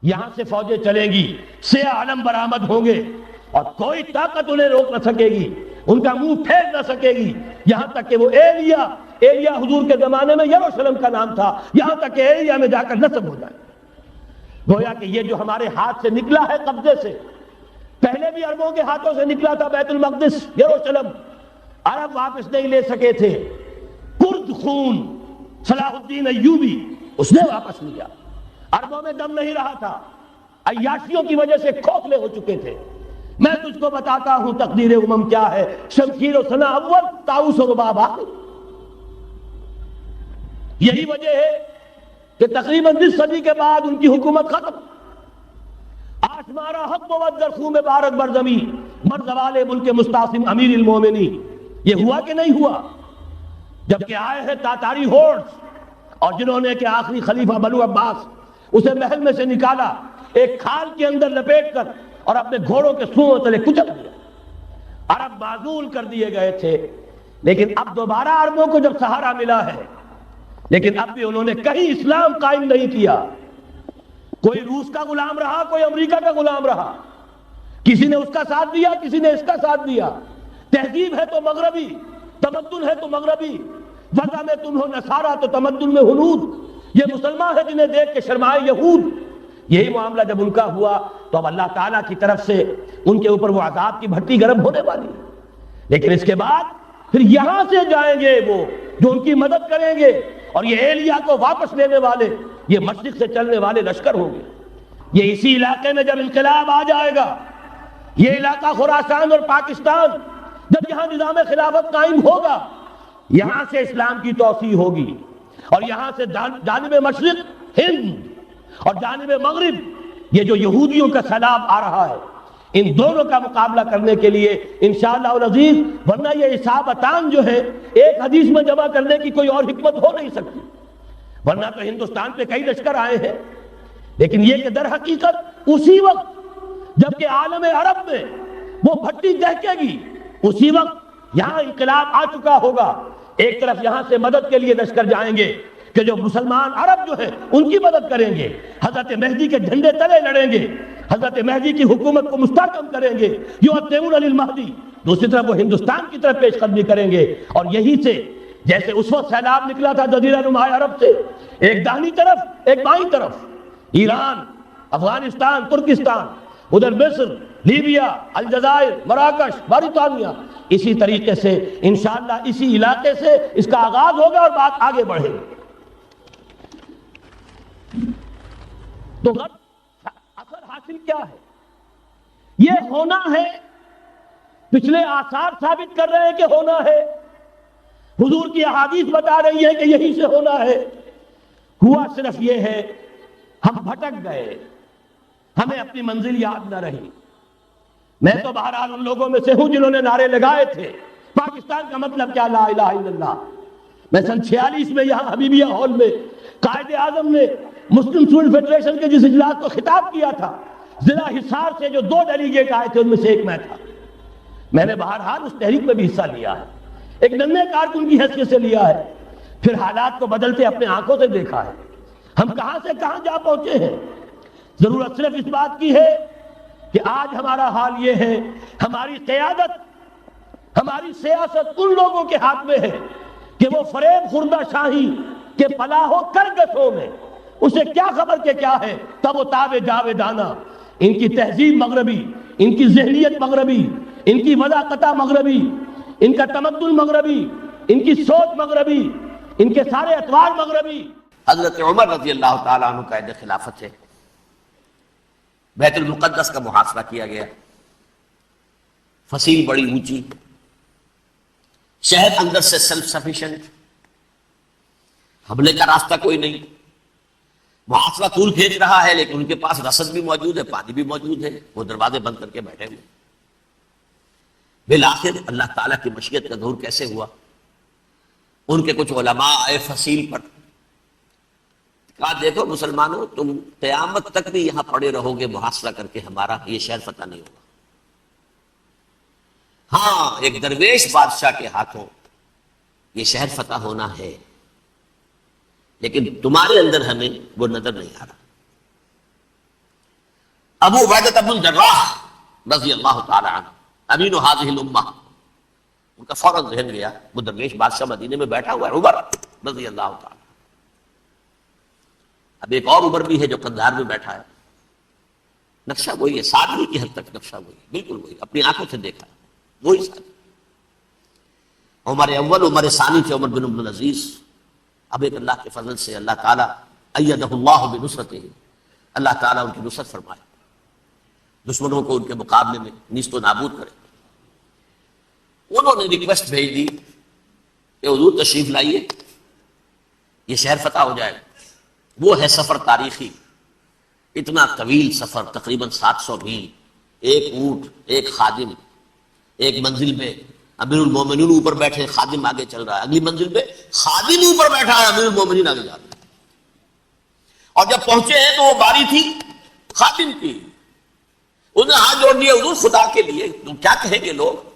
یہاں سے فوجیں چلیں گی، سیاہ علم برآمد ہوں گے اور کوئی طاقت انہیں روک نہ سکے گی، ان کا منہ پھیر نہ سکے گی، یہاں تک کہ وہ ایلیا حضور کے زمانے میں یروشلم کا نام تھا، یہاں تک کہ ایلیا میں جا کر نصب ہو جائے۔ گویا کہ یہ جو ہمارے ہاتھ سے نکلا ہے قبضے سے، پہلے بھی عربوں کے ہاتھوں سے نکلا تھا بیت المقدس، یروشلم، عرب واپس نہیں لے سکے تھے، کرد خون صلاح الدین ایوبی اس نے واپس لیا، عربوں میں دم نہیں رہا تھا، عیاشیوں کی وجہ سے کھوکھلے ہو چکے تھے۔ میں تجھ کو بتاتا ہوں تقدیر امم کیا ہے، شمشیر و سنا اول، طاؤس و رباب آخر۔ یہی وجہ ہے کہ تقریباً 20 صدی کے بعد ان کی حکومت ختم۔ آشمارا حق بود در خون بارک بر زمین، مر زوال ملک مستعصم امیر المومنین۔ یہ ہوا کہ نہیں ہوا؟ جبکہ آئے ہیں تاتاری ہورڈز، اور جنہوں نے کہ آخری خلیفہ بنو عباس اسے محل میں سے نکالا، ایک کھال کے اندر لپیٹ کر اور اپنے گھوڑوں کے سوؤں تلے کچل دیا۔ عرب معزول کر دیے گئے تھے، لیکن اب دوبارہ عربوں کو جب سہارا ملا ہے، لیکن اب بھی انہوں نے کہیں اسلام قائم نہیں کیا۔ کوئی روس کا غلام رہا، کوئی امریکہ کا غلام رہا، کسی نے اس کا ساتھ دیا، کسی نے اس کا ساتھ دیا۔ تہذیب ہے تو مغربی، تمدن ہے تو مغربی، وضع میں تم ہو نصارہ تو تمدن میں ہنود۔ یہ مسلمان ہے جنہیں دیکھ کے شرمائے یہود۔ یہی معاملہ جب ان کا ہوا تو اب اللہ تعالیٰ کی طرف سے ان کے اوپر وہ عذاب کی بھٹی گرم ہونے والی ہے۔ لیکن اس کے بعد پھر یہاں سے جائیں گے وہ جو ان کی مدد کریں گے، اور یہ ایلیا کو واپس لینے والے یہ مشرق سے چلنے والے لشکر ہوں گے۔ یہ اسی علاقے میں جب انقلاب آ جائے گا، یہ علاقہ خراسان اور پاکستان، جب یہاں نظام خلافت قائم ہوگا، یہاں سے اسلام کی توسیع ہوگی، اور یہاں سے جانب مشرق ہند اور جانب مغرب یہ جو یہودیوں کا سیلاب آ رہا ہے، ان دونوں کا مقابلہ کرنے کے لیے انشاءاللہ العزیز، ورنہ یہ اصابتان جو ہے ایک حدیث میں جمع کرنے کی کوئی اور حکمت ہو نہیں سکتی، ورنہ تو ہندوستان پہ کئی لشکر آئے ہیں۔ لیکن یہ کہ در حقیقت اسی وقت جب کہ عالم عرب میں وہ بھٹی دہکے گی، اسی وقت یہاں انقلاب آ چکا ہوگا۔ ایک طرف یہاں سے مدد کے لیے لشکر جائیں گے کہ جو مسلمان عرب جو ہے ان کی مدد کریں گے، حضرت مہدی کے جھنڈے تلے لڑیں گے، حضرت مہدی کی حکومت کو مستحکم کریں گے، یؤدون للمہدی۔ دوسری طرف وہ ہندوستان کی طرف پیش قدمی کریں گے، اور یہی سے جیسے اس وقت سیلاب نکلا تھا جزیرہ نما عرب سے، ایک داہنی طرف ایک بائیں طرف، ایران، افغانستان، ترکستان، ادھر مصر، لیبیا، الجزائر، مراکش، موریتانیہ، اسی طریقے سے انشاءاللہ اسی علاقے سے اس کا آغاز ہوگا اور بات آگے بڑھے گی۔ تو اثر حاصل کیا ہے؟ یہ ہونا ہے، پچھلے آثار ثابت کر رہے ہیں کہ ہونا ہے، حضور کی احادیث بتا رہی ہے کہ یہی سے ہونا ہے۔ ہوا صرف یہ ہے ہم بھٹک گئے، ہمیں اپنی منزل یاد نہ رہی۔ میں تو بہرحال ان لوگوں میں سے ہوں جنہوں نے نعرے لگائے تھے پاکستان کا مطلب کیا، لا الہ الا اللہ۔ میں سن 46 میں یہاں حبیبیہ ہال میں قائد اعظم نے مسلم اسٹوڈنٹ فیڈریشن کے جس اجلاس کو خطاب کیا تھا، ضلع حصار سے جو 2 ڈیلیگیٹ آئے تھے ان میں سے ایک میں تھا۔ میں نے بہرحال اس تحریک میں بھی حصہ لیا ہے، ایک ننھے کارکن کی حیثیت سے لیا ہے، پھر حالات کو بدلتے اپنے آنکھوں سے دیکھا ہے، ہم کہاں سے کہاں جا پہنچے ہیں۔ ضرورت صرف اس بات کی ہے کہ آج ہمارا حال یہ ہے، ہماری قیادت، ہماری سیاست ان لوگوں کے ہاتھ میں ہے کہ وہ فریب خوردہ شاہی کے پلاح و کرگسوں میں اسے کیا خبر کہ کیا ہے، تب وہ تاب جاویدانہ، ان کی تہذیب مغربی، ان کی ذہنیت مغربی، ان کی وضاقتہ مغربی، ان کا تمدن مغربی، ان کی سوچ مغربی، ان کے سارے اطوار مغربی۔ حضرت عمر رضی اللہ تعالیٰ عنہ قائد خلافت ہے، بیت المقدس کا محاصرہ کیا گیا، فصیل بڑی اونچی، شہر اندر سے سیلف سفیشینٹ، حملے کا راستہ کوئی نہیں، محاصرہ طول کھینچ رہا ہے، لیکن ان کے پاس رسد بھی موجود ہے، پانی بھی موجود ہے، وہ دروازے بند کر کے بیٹھے ہوئے۔ بالآخر اللہ تعالیٰ کی مشیت کا ظہور کیسے ہوا؟ ان کے کچھ علماء آئے فصیل پر، کہا دیکھو مسلمانوں، تم قیامت تک بھی یہاں پڑے رہو گے محاصرہ کر کے، ہمارا یہ شہر فتح نہیں ہوگا۔ ہاں، ایک درویش بادشاہ کے ہاتھوں یہ شہر فتح ہونا ہے، لیکن تمہارے اندر ہمیں وہ نظر نہیں آ رہا۔ ابو عبیدہ بن الجراح رضی اللہ تعالی عنہ امین هذه الامہ، ان کا فوراً ذہن گیا وہ درویش بادشاہ مدینے میں بیٹھا ہوا ہے عمر رضی اللہ تعالی. اب ایک اور عمر بھی ہے جو قندھار میں بیٹھا ہے، نقشہ وہی ہے، سادگی کی حد تک نقشہ وہی، بالکل وہی، اپنی آنکھوں سے دیکھا وہی سادگی. عمر اول عمر ثانی تھے عمر بن عبد العزیز. اب ایک اللہ کے فضل سے اللہ تعالیٰ ایدہ اللہ بنصرتہ، اللہ تعالیٰ ان کی نصرت فرمائے، دشمنوں کو ان کے مقابلے میں نیست و نابود کرے. انہوں نے ریکویسٹ بھیج دی کہ حضور تشریف لائیے، یہ شہر فتح ہو جائے. وہ ہے سفر تاریخی، اتنا طویل سفر، تقریباً 700 میل، ایک اونٹ، ایک خادم، ایک منزل پہ امیر المومنین اوپر بیٹھے، خادم آگے چل رہا ہے، اگلی منزل پہ خادم اوپر بیٹھا ہے، امیر المومنین آگے جا رہے ہیں. اور جب پہنچے ہیں تو وہ باری تھی خادم کی، انہوں نے ہاتھ جوڑ دیا، حضور خدا کے لیے تم کیا کہیں گے لوگ،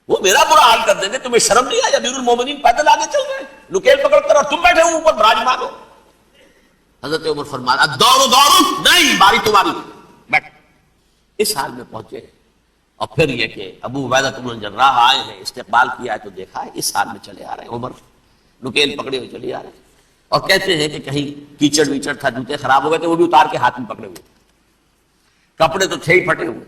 وہ میرا برا حال کر دیں گے، تمہیں شرم نہیں آئی؟ امیر المومنین پیدل آگے چل رہے ہیں نکیل پکڑ کر، اور تم بیٹھے ہو اوپر براجمان ہو. حضرت عمر فرمایا دور نہیں، باری تمہاری، بیٹھ. اس حال میں پہنچے. اور پھر یہ کہ ابو عبیدہ بن الجراح آئے ہیں، استقبال کیا ہے تو دیکھا ہے، اس حال میں چلے آ رہے ہیں. عمر نکیل پکڑے ہوئے چلے آ رہے ہیں، اور کہتے ہیں کہ کہیں کیچڑ ویچڑ تھا، جوتے خراب ہو گئے تھے، وہ بھی اتار کے ہاتھ میں پکڑے ہوئے، کپڑے تو تھے ہی پھٹے ہوئے.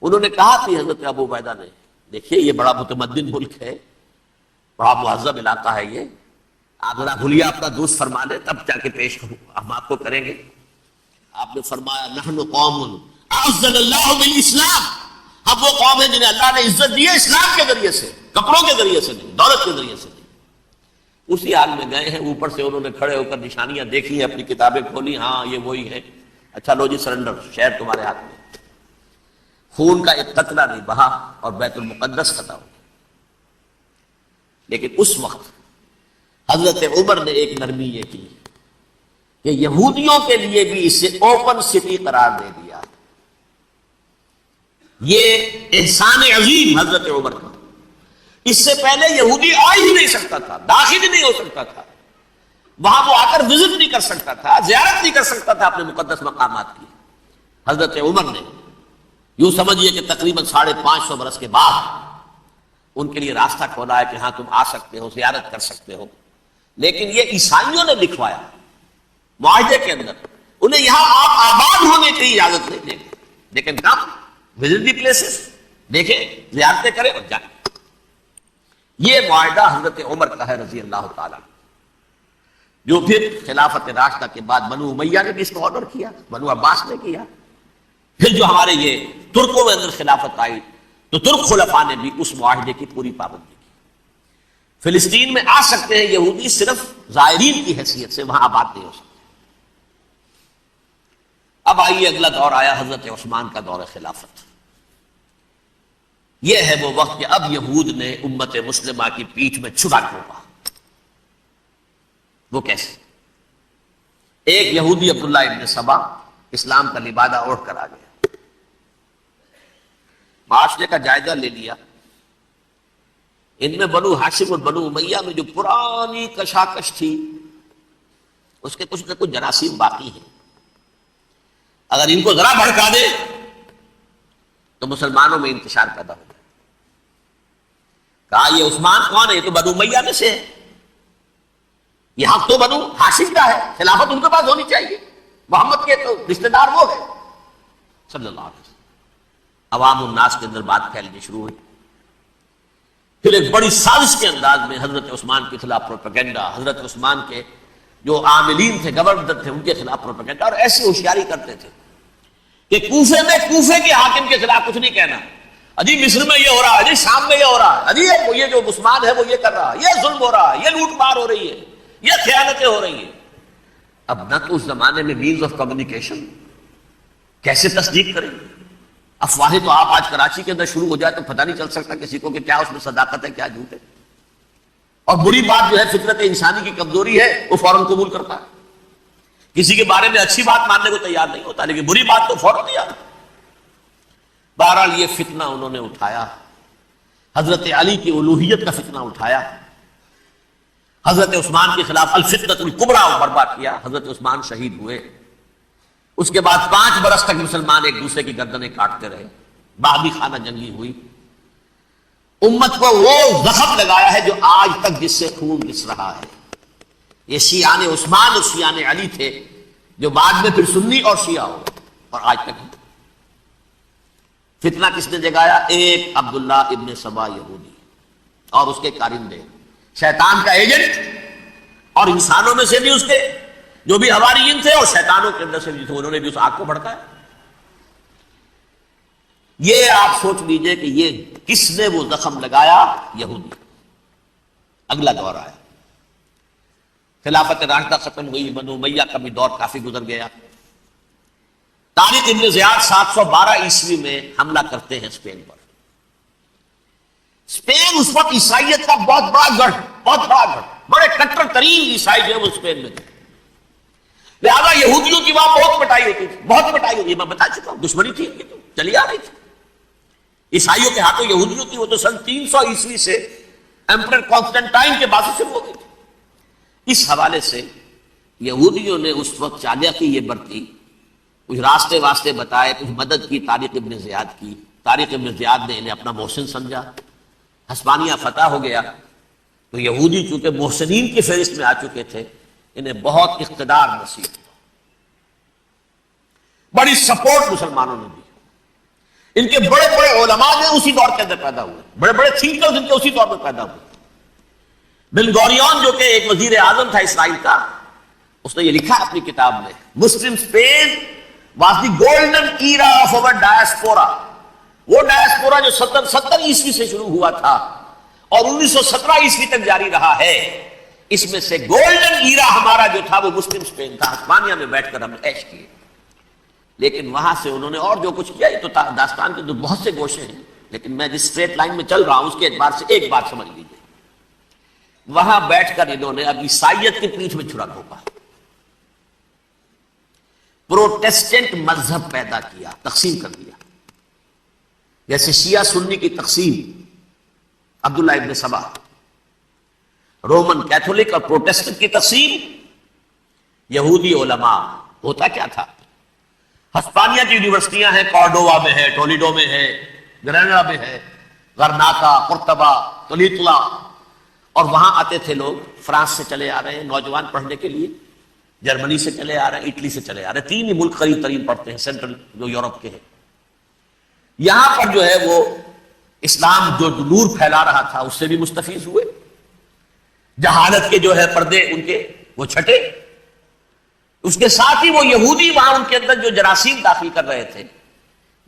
انہوں نے کہا کہ حضرت ابو عبیدہ نے، دیکھیے یہ بڑا متمدن ملک ہے، بڑا مہذب علاقہ ہے یہ، آپ ذرا بھولیا اپنا دوست فرما لیں تب جا کے پیش کروں، ہم آپ کو کریں گے. آپ نے فرمایا نحن قوم اعزنا اللہ بالاسلام، ہم وہ قوم ہیں جنہیں اللہ نے عزت دی ہے اسلام کے ذریعے سے، کپڑوں کے ذریعے سے نہیں، دولت کے ذریعے سے نہیں. اسی حال میں گئے ہیں، اوپر سے انہوں نے کھڑے ہو کر نشانیاں دیکھی ہیں، اپنی کتابیں کھولی، ہاں یہ وہی ہے. اچھا لو جی سرنڈر، شہر تمہارے ہاتھ میں. خون کا ایک قطرہ نہیں بہا اور بیت المقدس فتح ہو گیا. لیکن اس وقت حضرت عمر نے ایک نرمی یہ کی کہ یہودیوں کے لیے بھی اسے اوپن سٹی قرار دے دیا. یہ احسان عظیم حضرت عمر کا. اس سے پہلے یہودی آ ہی نہیں سکتا تھا، داخل ہی نہیں ہو سکتا تھا، وہاں وہ آ کر وزٹ نہیں کر سکتا تھا، زیارت نہیں کر سکتا تھا اپنے مقدس مقامات کی. حضرت عمر نے یوں سمجھیے کہ تقریباً 550 برس کے بعد ان کے لیے راستہ کھولا ہے کہ ہاں تم آ سکتے ہو، زیارت کر سکتے ہو. لیکن یہ عیسائیوں نے لکھوایا معاہدے کے اندر، انہیں یہاں آپ آباد ہونے کی اجازت نہیں دیں گے، لیکن کم وزٹ دی پلیسز، دیکھیں زیارتیں کریں اور جائیں. یہ معاہدہ حضرت عمر کا ہے رضی اللہ تعالیٰ، جو پھر خلافت راشدہ کے بعد بنو امیہ نے بھی اس کو آرڈر کیا، بنو عباس نے کیا. پھر جو ہمارے یہ ترکوں میں اندر خلافت آئی تو ترک خلفاء نے بھی اس معاہدے کی پوری پابندی کی. فلسطین میں آ سکتے ہیں یہودی صرف زائرین کی حیثیت سے، وہاں آباد نہیں ہو سکتے. اب آئیے اگلا دور آیا حضرت عثمان کا دور خلافت. یہ ہے وہ وقت کہ اب یہود نے امت مسلمہ کی پیٹھ میں چھرا ٹھوکا. وہ کیسے؟ ایک یہودی عبداللہ ابن سبا اسلام کا لبادہ اوڑھ کر آ گیا، معاشرے کا جائزہ لے لیا. ان میں بنو ہاشم اور بنو امیہ میں جو پرانی کشاکش تھی اس کے کچھ نہ کچھ جراثیم باقی ہیں. اگر ان کو ذرا بھڑکا دے تو مسلمانوں میں انتشار پیدا ہو جائے. کہا یہ عثمان کون ہے؟ یہ تو بنو امیہ میں سے ہے، یہ حق تو بنو ہاشم کا ہے، خلافت ان کے پاس ہونی چاہیے، محمد کے تو رشتہ دار وہ ہے صلی اللہ علیہ وسلم. عوام الناس کے اندر بات پھیلنی شروع ہوئی. پھر ایک بڑی سازش کے انداز میں حضرت عثمان کے خلاف پروپیگنڈا، حضرت عثمان کے جو عاملین تھے، گورنر تھے، ان کے خلاف پروپیگنڈا. اور ایسی ہوشیاری کرتے تھے کہ کوفے میں کوفے کے حاکم کے خلاف کچھ نہیں کہنا، اجی مصر میں یہ ہو رہا ہے، اجی شام میں یہ ہو رہا ہے، اجی یہ جو عثمان ہے وہ یہ کر رہا ہے، یہ ظلم ہو رہا ہے، یہ لوٹ مار ہو رہی ہے، یہ خیانتیں ہو رہی ہیں. اب نہ تو اس زمانے میں مینز آف کمیونیکیشن، کیسے تصدیق کریں؟ افواہیں تو آپ آج کراچی کے اندر شروع ہو جائے تو پتہ نہیں چل سکتا کسی کو کہ کیا اس میں صداقت ہے، کیا جھوٹ ہے. اور بری بات جو ہے فطرت انسانی کی کمزوری ہے، وہ فوراً قبول کرتا ہے. کسی کے بارے میں اچھی بات ماننے کو تیار نہیں ہوتا، لیکن بری بات تو فوراً تیار. بہرحال یہ فتنہ انہوں نے اٹھایا، حضرت علی کی الوہیت کا فتنہ اٹھایا، حضرت عثمان کے خلاف الفتنۃ الکبریٰ برپا کیا. حضرت عثمان شہید ہوئے. اس کے بعد 5 برس تک مسلمان ایک دوسرے کی گردنیں کاٹتے رہے، بابی خانہ جنگی ہوئی، امت کو وہ زخم لگایا ہے جو آج تک جس سے خون رس رہا ہے۔ یہ شیعان عثمان اور شیعان علی تھے جو بعد میں پھر سنی اور شیعہ ہو اور آج تک فتنہ کس نے جگایا؟ ایک عبداللہ ابن سبا یہودی اور اس کے کارندے، شیطان کا ایجنٹ، اور انسانوں میں سے بھی اس کے جو بھی حواریین تھے اور شیطانوں کے اندر سے بھی تھے، انہوں نے بھی اس آگ کو بھڑکایا۔ یہ آپ سوچ لیجئے کہ یہ کس نے وہ زخم لگایا؟ یہودی۔ اگلا دور آیا، خلافت راشدہ ختم ہوئی، بنو امیہ کا بھی دور کافی گزر گیا۔ طارق ابن زیاد 712 عیسوی میں حملہ کرتے ہیں اسپین پر۔ اسپین اس وقت عیسائیت کا بہت بڑا گڑھ، بڑے کٹر ترین عیسائی جو ہے وہ اسپین میں تھے، لہذا یہودیوں کی وہاں بہت پٹائی ہوتی تھی، بہت پٹائی ہوتی ہے، میں بتا چکا ہوں، دشمنی تھی ان کی تو چلی آ رہی تھی عیسائیوں کے ہاتھوں یہودیوں کی، وہ تو سن 300 عیسوی سے ایمپرر کانسٹنٹائن کے بعد سے شروع ہو گئی تھی۔ اس حوالے سے یہودیوں نے اس وقت چالیہ کی یہ برتی، کچھ راستے واسطے بتائے، کچھ مدد کی طارق ابن زیاد کی۔ طارق ابن زیاد نے انہیں اپنا محسن سمجھا، ہسپانیہ فتح ہو گیا تو یہودی چونکہ محسنین کی فہرست میں آ چکے تھے، انہیں بہت اقتدار نصیب، بڑی سپورٹ مسلمانوں نے دی۔ ان کے بڑے بڑے علماء جو اسی دور کے اندر پیدا ہوئے، بڑے بڑے تھنکرز ان کے اسی دور میں پیدا ہوئے۔ بن گوریون جو کہ ایک وزیر اعظم تھا اسرائیل کا، اس نے یہ لکھا اپنی کتاب میں، Muslim Spain was the golden era of our diaspora. وہ ڈائسپورا جو 70 عیسوی سے شروع ہوا تھا اور 1917 عیسوی تک جاری رہا ہے، اس میں سے گولڈن ایرا ہمارا جو تھا وہ مسلم اسپین تھا۔ ہسپانیہ میں بیٹھ کر ہم نے عیش کیے، لیکن وہاں سے انہوں نے اور جو کچھ کیا، یہ تو داستان کے تو بہت سے گوشے ہیں، لیکن میں جس اسٹریٹ لائن میں چل رہا ہوں اس کے اعتبار سے ایک بات سمجھ لیجیے، وہاں بیٹھ کر انہوں نے اب عیسائیت کی پیٹھ میں چھرا گھونپا، پروٹیسٹنٹ مذہب پیدا کیا، تقسیم کر دیا، جیسے شیعہ سنی کی تقسیم، عبداللہ ابن سبا، رومن کیتھولک اور پروٹیسٹنٹ کی تقسیم، یہودی علماء۔ ہوتا کیا تھا؟ ہسپانیہ کی یونیورسٹیاں ہیں، کارڈووا میں ہے، ٹولیڈو میں ہے، گریناڈا میں ہے، غرناطہ، قرطبہ، تولیتلا، اور وہاں آتے تھے لوگ، فرانس سے چلے آ رہے ہیں نوجوان پڑھنے کے لیے، جرمنی سے چلے آ رہے ہیں، اٹلی سے چلے آ رہے ہیں، 3 ہی ملک قریب ترین پڑھتے ہیں سینٹرل جو یورپ کے ہیں۔ یہاں پر جو ہے وہ اسلام جو نور پھیلا رہا تھا اس سے بھی مستفیض ہوئے، جہالت کے جو ہے پردے ان کے وہ چھٹے، اس کے ساتھ ہی وہ یہودی وہاں ان کے اندر جو جراثیم داخل کر رہے تھے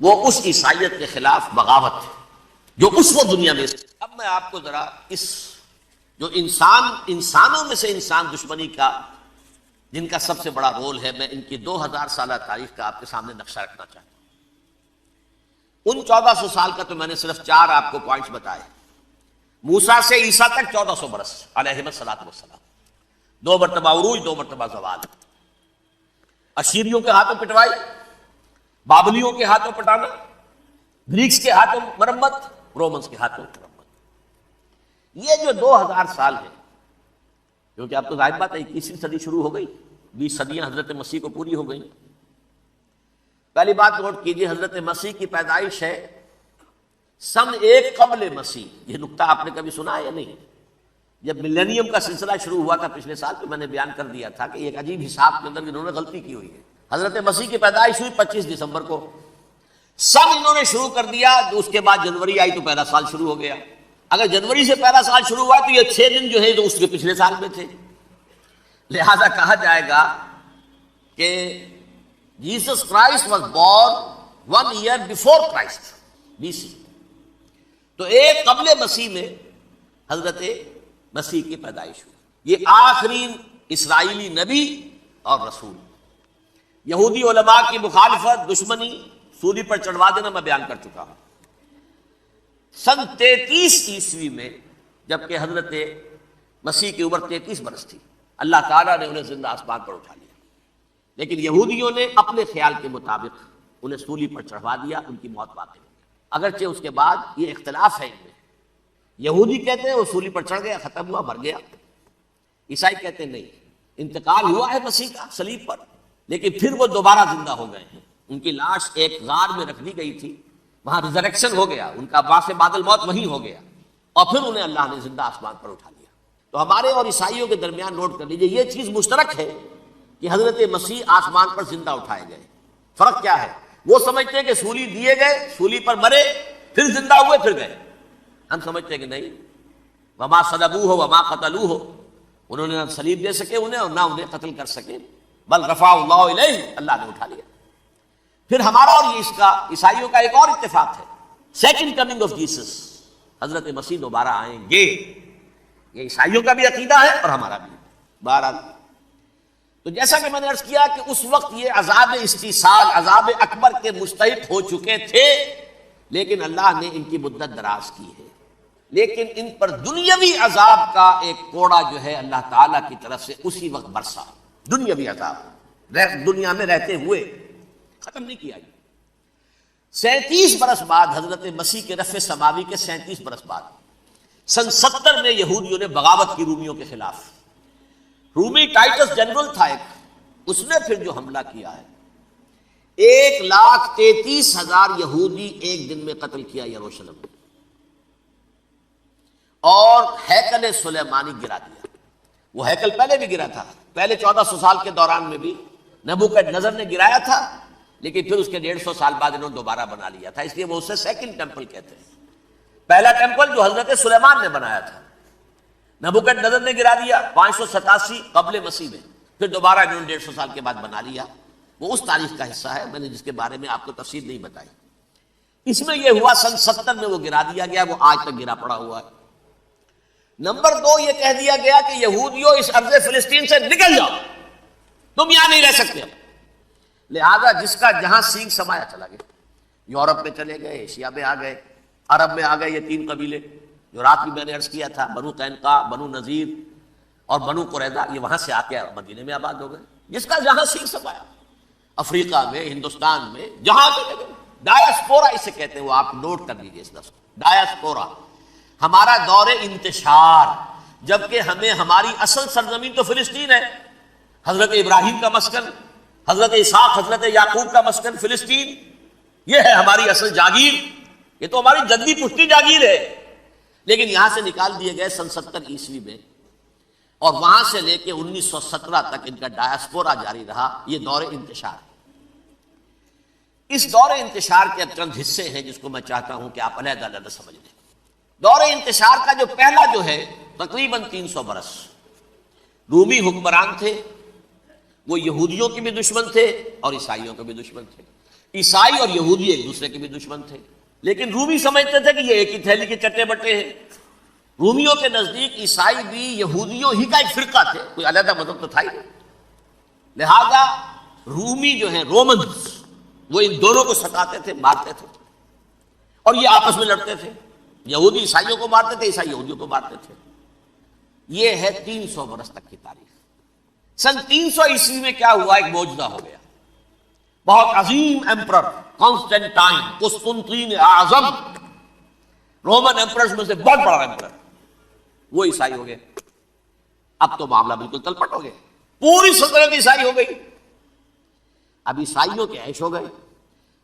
وہ اس عیسائیت کے خلاف بغاوت تھی جو اس وقت دنیا میں۔ اب میں آپ کو ذرا اس جو انسانوں میں سے انسان دشمنی کا جن کا سب سے بڑا رول ہے، میں ان کی 2000 سالہ تاریخ کا آپ کے سامنے نقشہ رکھنا چاہتا ہوں۔ ان 1400 سال کا تو میں نے صرف 4 آپ کو پوائنٹس بتائے، موسیٰ سے عیسیٰ تک 1400 برس علیہ الصلوۃ والسلام، 2 مرتبہ عروج، 2 مرتبہ زوال، اشیریوں کے ہاتھوں پٹوائی، بابلیوں کے ہاتھوں پٹانا، گریکس کے ہاتھوں مرمت، رومنس کے ہاتھوں مرمت۔ یہ جو 2000 سال ہے، کیونکہ اب تو ظاہر بات ہے 21ویں صدی شروع ہو گئی، 20 صدیاں حضرت مسیح کو پوری ہو گئی۔ پہلی بات نوٹ کیجیے، حضرت مسیح کی پیدائش ہے سن 1 قبل مسیح۔ یہ نقطہ آپ نے کبھی سنا ہے یا نہیں؟ جب ملینیم کا سلسلہ شروع ہوا تھا پچھلے سال، تو میں نے بیان کر دیا تھا کہ ایک عجیب حساب کے اندر انہوں نے غلطی کی ہوئی ہے۔ حضرت مسیح کی پیدائش ہوئی 25 دسمبر کو، سن انہوں نے شروع کر دیا، تو اس کے بعد جنوری آئی تو پہلا سال شروع ہو گیا۔ اگر جنوری سے پہلا سال شروع ہوا تو یہ 6 دن جو ہے تو اس کے پچھلے سال میں تھے، لہذا کہا جائے گا کہ Jesus Christ was born 1 year before Christ, BC۔ تو 1 قبل مسیح میں حضرت مسیح کی پیدائش ہوئی۔ یہ آخری اسرائیلی نبی اور رسول۔ یہودی علماء کی مخالفت، دشمنی، سولی پر چڑھوا دینا میں بیان کر چکا ہوں۔ سن 33 عیسوی میں جبکہ حضرت مسیح کی عمر 33 برس تھی، اللہ تعالیٰ نے انہیں زندہ آسمان پر اٹھا لیا، لیکن یہودیوں نے اپنے خیال کے مطابق انہیں سولی پر چڑھوا دیا، ان کی موت واقع ہو گئی۔ اگرچہ اس کے بعد یہ اختلاف ہے ان میں، یہودی کہتے ہیں وہ سولی پر چڑھ گیا، ختم ہوا، مر گیا، عیسائی کہتے ہیں نہیں، انتقال ہوا ہے مسیح کا صلیب پر، لیکن پھر وہ دوبارہ زندہ ہو گئے ہیں. ان کی لاش ایک غار میں رکھ دی گئی تھی، وہاں ریزریکشن ہو گیا، ان کا باعث بعد الموت وہیں ہو گیا، اور پھر انہیں اللہ نے زندہ آسمان پر اٹھا لیا. تو ہمارے اور عیسائیوں کے درمیان نوٹ کر لیجئے، یہ چیز مشترک ہے کہ حضرت مسیح آسمان پر زندہ اٹھائے گئے. فرق کیا ہے؟ وہ سمجھتے ہیں کہ سولی دیے گئے، سولی پر مرے، پھر زندہ ہوئے، پھر گئے. ہم سمجھتے ہیں کہ نہیں، وما صلبوہ وما قتلوہ، انہوں نے نہ صلیب دے سکے انہیں اور نہ انہیں قتل کر سکے، بل رفع اللہ الیہ، اللہ نے اٹھا لیا. پھر ہمارا اور یہ اس کا عیسائیوں کا ایک اور اتفاق ہے، سیکنڈ کمنگ آف جیسس، حضرت مسیح دوبارہ آئیں گے. یہ عیسائیوں کا بھی عقیدہ ہے اور ہمارا بھی. بہرحال تو جیسا کہ میں نے عرض کیا کہ اس وقت یہ عذاب استیصال، عذاب اکبر کے مستحق ہو چکے تھے، لیکن اللہ نے ان کی مدت دراز کی ہے. لیکن ان پر دنیاوی عذاب کا ایک کوڑا جو ہے اللہ تعالیٰ کی طرف سے اسی وقت برسا. دنیاوی عذاب دنیا میں رہتے ہوئے ختم نہیں کیا. 37 برس بعد حضرت مسیح کے رفع سماوی کے 37 برس بعد سن 70 میں یہودیوں نے بغاوت کی رومیوں کے خلاف. رومی ٹائٹس جنرل تھا ایک، اس نے پھر جو حملہ کیا ہے 1,33,000 یہودی ایک دن میں قتل کیا یروشلم میں، اور ہیکل سلیمانی گرا دیا. وہ ہیکل پہلے بھی گرا تھا، پہلے 1400 سال کے دوران میں بھی نبوکدنضر نے گرایا تھا، لیکن پھر اس کے 150 سال بعد انہوں نے دوبارہ بنا لیا تھا، اس لیے وہ اسے سیکنڈ ٹیمپل کہتے ہیں. پہلا ٹیمپل جو حضرت سلیمان نے بنایا تھا، نبوکدنضر نے گرا دیا 587 قبل مسیح میں، پھر دوبارہ انہوں نے 150 سال کے بعد بنا لیا. وہ اس تاریخ کا حصہ ہے، میں نے جس کے بارے میں آپ کو تفصیل نہیں بتائی. اس میں یہ ہوا سن 70 میں وہ گرا دیا گیا، وہ آج تک گرا پڑا ہوا ہے. نمبر 2 یہ کہہ دیا گیا کہ یہودیوں اس ارض فلسطین سے نکل جاؤ، تم یہاں نہیں رہ سکتے. لہذا جس کا جہاں سینگ سمایا چلا گیا، یورپ میں چلے گئے، ایشیا میں آ گئے، عرب میں آ گئے. یہ 3 قبیلے جو رات بھی میں نے عرض کیا تھا، بنو قینقاع، بنو نذیر اور بنو قریظہ، یہ وہاں سے آ کے مدینے میں آباد ہو گئے. جس کا جہاں سینگ سمایا، افریقہ میں، ہندوستان میں، جہاں چلے گئے. ڈایاسپورا اسے کہتے ہیں، وہ آپ نوٹ کر لیجیے اس لفظ کو، ڈایاسپورا. ہمارا دور انتشار، جبکہ ہمیں ہماری اصل سرزمین تو فلسطین ہے، حضرت ابراہیم کا مسکن، حضرت اسحاق، حضرت یعقوب کا مسکن فلسطین، یہ ہے ہماری اصل جاگیر، یہ تو ہماری جدی پشتی جاگیر ہے. لیکن یہاں سے نکال دیے گئے سن 70 عیسوی میں، اور وہاں سے لے کے 1917 تک ان کا ڈایاسپورا جاری رہا. یہ دور انتشار. اس دور انتشار کے چند حصے ہیں جس کو میں چاہتا ہوں کہ آپ علیحدہ علیحدہ سمجھ لیں. دور انتشار کا جو پہلا جو ہے تقریباً 300 برس رومی حکمران تھے. وہ یہودیوں کے بھی دشمن تھے اور عیسائیوں کے بھی دشمن تھے. عیسائی اور یہودی ایک دوسرے کے بھی دشمن تھے، لیکن رومی سمجھتے تھے کہ یہ ایک ہی تھیلی کے چٹے بٹے ہیں. رومیوں کے نزدیک عیسائی بھی یہودیوں ہی کا ایک فرقہ تھے، کوئی علیحدہ مذہب تو تھا ہی نہیں. لہذا رومی جو ہیں رومنز، وہ ان دونوں کو ستاتے تھے، مارتے تھے، اور یہ آپس میں لڑتے تھے. یہودی عیسائیوں کو مارتے تھے، عیسائی یہودیوں کو مارتے تھے. یہ ہے 300 برس تک کی تاریخ. سن 300 عیسوی میں کیا ہوا؟ ایک معجزہ ہو گیا. بہت عظیم ایمپرر کانسٹینٹائن، قسطنطین اعظم، رومن ایمپررز میں سے بہت بڑا ایمپرر، وہ عیسائی ہو گئے. اب تو معاملہ بالکل تلپٹ ہو گیا، پوری سلطنت عیسائی ہو گئی. اب عیسائیوں کے عیش ہو گئے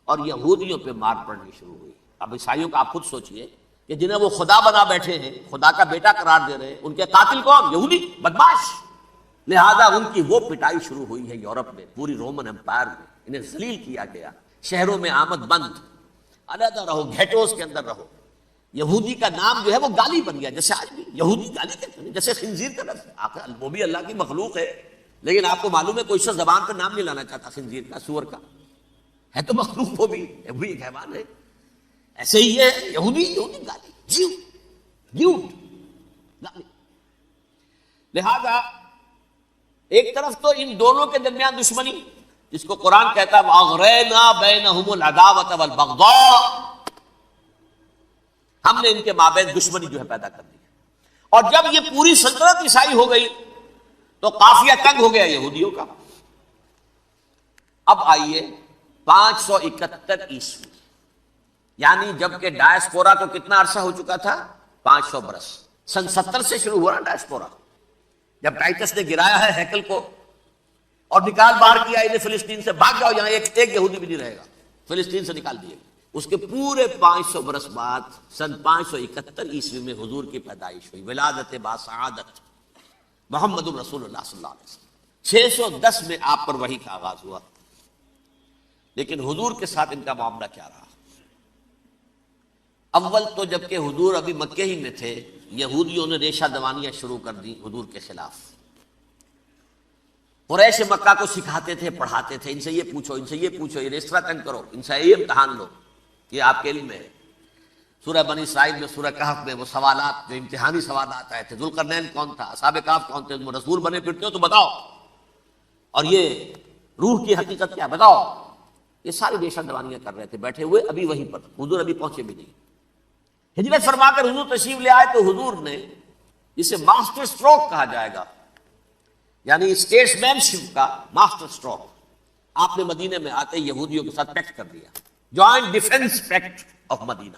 اور یہودیوں پہ مار پڑنی شروع ہوئی. اب عیسائیوں کا آپ خود سوچئے کہ جنہیں وہ خدا بنا بیٹھے ہیں، خدا کا بیٹا قرار دے رہے ہیں، ان کے قاتل کون؟ یہودی بدماش. لہذا ان کی وہ پٹائی شروع ہوئی ہے یورپ میں، پوری رومن امپائر میں. انہیں ذلیل کیا گیا، شہروں میں آمد بند، علیحدہ رہو، گھیٹوز کے اندر رہو. یہودی کا نام جو ہے وہ گالی بن گیا. جیسے آج بھی یہودی گالی کہتے ہیں، جیسے خنزیر کا لفظ، آخر وہ بھی اللہ کی مخلوق ہے، لیکن آپ کو معلوم ہے کوئی شخص زبان پہ نام نہیں لانا چاہتا خنزیر کا، سور کا. ہے تو مخلوق، وہ بھی ایک حیوان ہے. ایسے ہی ہے یہودی گالی، جیوٹ گالی. لہذا ایک طرف تو ان دونوں کے درمیان دشمنی، جس کو قرآن کہتا ہے وَأَغْرَيْنَا بَيْنَهُمُ الْعَدَاوَةَ وَالْبَغْضَاءَ، ہم نے ان کے مابین دشمنی جو ہے پیدا کر دی. اور جب یہ پوری سلطنت عیسائی ہو گئی تو قافیہ تنگ ہو گیا یہودیوں کا. اب آئیے 571 عیسوی، یعنی جبکہ ڈایاسپورا تو کتنا عرصہ ہو چکا تھا؟ 500 برس. سن 70 سے شروع ہوا نا ڈایاسپورا، جب ٹائٹس نے گرایا ہے ہیکل کو، اور نکال باہر کیا انہیں فلسطین سے، بھاگ جاؤ یہاں ایک یہودی بھی نہیں رہے گا، فلسطین سے نکال دیے۔ اس کے پورے 500 برس بعد سن 571 عیسوی میں حضور کی پیدائش ہوئی، ولادت باسعادت محمد رسول اللہ صلی اللہ علیہ وسلم۔ 610 میں آپ پر وحی کا آغاز ہوا، لیکن حضور کے ساتھ ان کا معاملہ کیا رہا؟ اول تو جبکہ حضور ابھی مکے ہی میں تھے، یہودیوں نے ریشہ دوانیاں شروع کر دی حضور کے خلاف۔ قریش مکہ کو سکھاتے تھے، پڑھاتے تھے، ان سے یہ پوچھو، ان سے یہ پوچھو، یہ ریسترا تنگ کرو، ان سے یہ امتحان لو، یہ آپ کے علم میں ہے۔ سورہ بنی اسرائیل میں، سورہ کہف میں وہ سوالات، جو امتحانی سوالات آئے تھے، ذوالقرنین کون تھا، اصحاب کہف کون تھے، تم رسول بنے پھرتے ہو تو بتاؤ، اور یہ روح کی حقیقت کیا بتاؤ۔ یہ ساری ریشہ دوانیاں کر رہے تھے بیٹھے ہوئے، ابھی وہیں پر حضور ابھی پہنچے بھی نہیں۔ ہجرت فرما کر حضور تشریف لے آئے تو حضور نے جسے ماسٹر سٹروک کہا جائے گا، یعنی اسٹیٹس مین شپ کا ماسٹر سٹروک، آپ نے مدینے میں آتے یہودیوں کے ساتھ پیکٹ کر دیا، جوائنٹ ڈیفنس پیکٹ آف مدینہ،